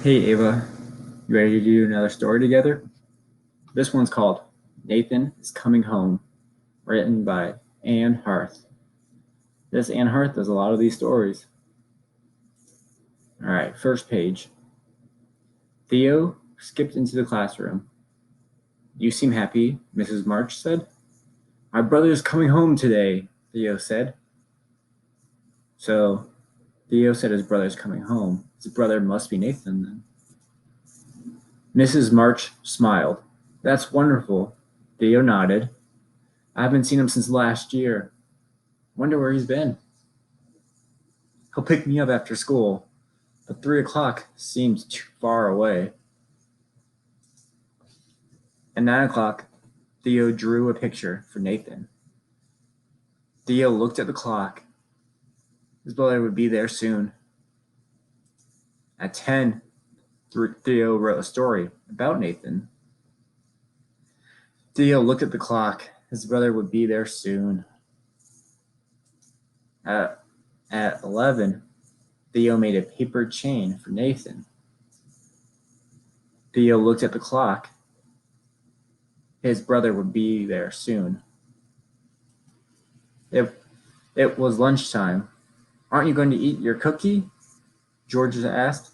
Hey Ava, you ready to do another story together? This one's called Nathan is Coming Home, written by Anne Harth. This Anne Harth does a lot of these stories. All right, first page. Theo skipped into the classroom. You seem happy, Mrs. March said. My brother is coming home today, Theo said. So Theo said his brother's coming home. His brother must be Nathan then. Mrs. March smiled. That's wonderful. Theo nodded. I haven't seen him since last year. Wonder where he's been. He'll pick me up after school, but 3 o'clock seems too far away. At 9 o'clock, Theo drew a picture for Nathan. Theo looked at the clock. His brother would be there soon. At 10, Theo wrote a story about Nathan. Theo looked at the clock. His brother would be there soon. At 11, Theo made a paper chain for Nathan. Theo looked at the clock. His brother would be there soon. It was lunchtime. Aren't you going to eat your cookie? George asked.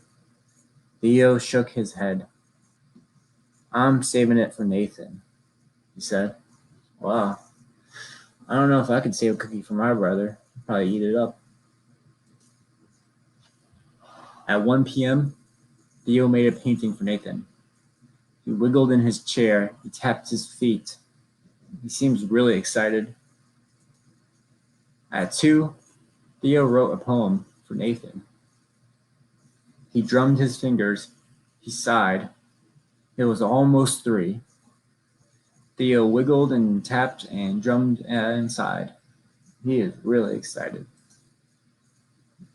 Theo shook his head. I'm saving it for Nathan, he said. Wow. I don't know if I could save a cookie for my brother. I'd probably eat it up. At 1 p.m., Theo made a painting for Nathan. He wiggled in his chair. He tapped his feet. He seems really excited. At 2, Theo wrote a poem for Nathan. He drummed his fingers. He sighed. It was almost 3. Theo wiggled and tapped and drummed inside. He is really excited.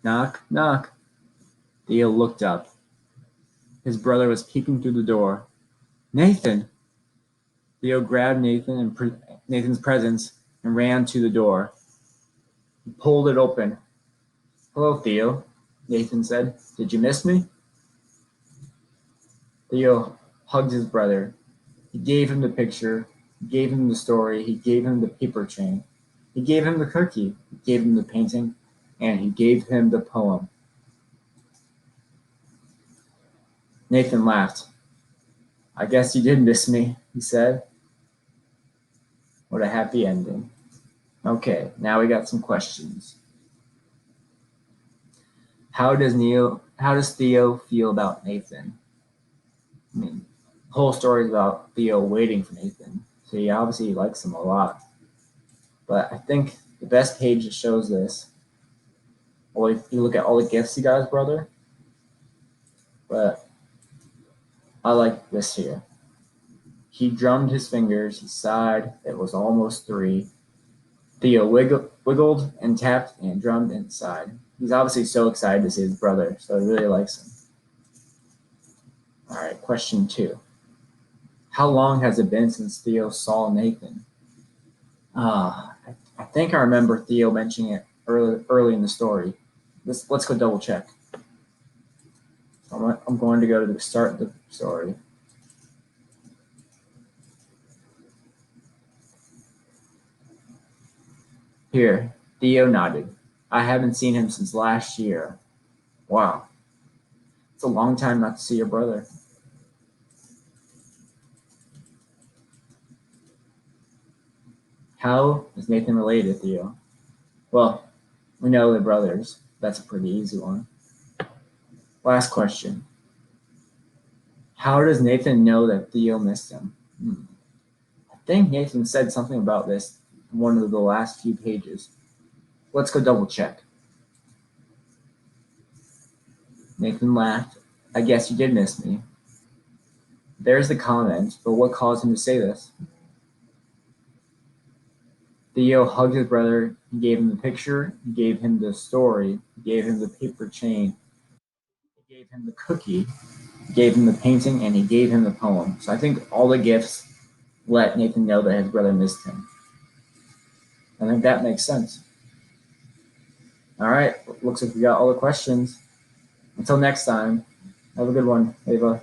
Knock, knock. Theo looked up. His brother was peeking through the door. Nathan! Theo grabbed Nathan's presents and ran to the door. He pulled it open. Hello, Theo, Nathan said. Did you miss me? Theo hugged his brother. He gave him the picture. He gave him the story. He gave him the paper chain. He gave him the cookie. He gave him the painting. And he gave him the poem. Nathan laughed. I guess you did miss me, he said. What a happy ending. Okay, now we got some questions. How does Theo feel about Nathan? I mean, the whole story is about Theo waiting for Nathan. So he obviously likes him a lot. But I think the best page that shows this, well, if you look at all the gifts he got his brother, but I like this here. He drummed his fingers, he sighed, it was almost 3. Theo wiggled and tapped and drummed and sighed. He's obviously so excited to see his brother, so he really likes him. All right, question 2. How long has it been since Theo saw Nathan? I think I remember Theo mentioning it early in the story. Let's go double check. So I'm going to go to the start of the story. Here, Theo nodded. I haven't seen him since last year. Wow. It's a long time not to see your brother. How is Nathan related to Theo? Well, we know they're brothers. That's a pretty easy one. Last question. How does Nathan know that Theo missed him? I think Nathan said something about this in one of the last few pages. Let's go double check. Nathan laughed. I guess you did miss me. There's the comment, but what caused him to say this? Theo hugged his brother. He gave him the picture. He gave him the story. He gave him the paper chain. He gave him the cookie. He gave him the painting, and he gave him the poem. So I think all the gifts let Nathan know that his brother missed him. I think that makes sense. All right, looks like we got all the questions. Until next time. Have a good one, Ava.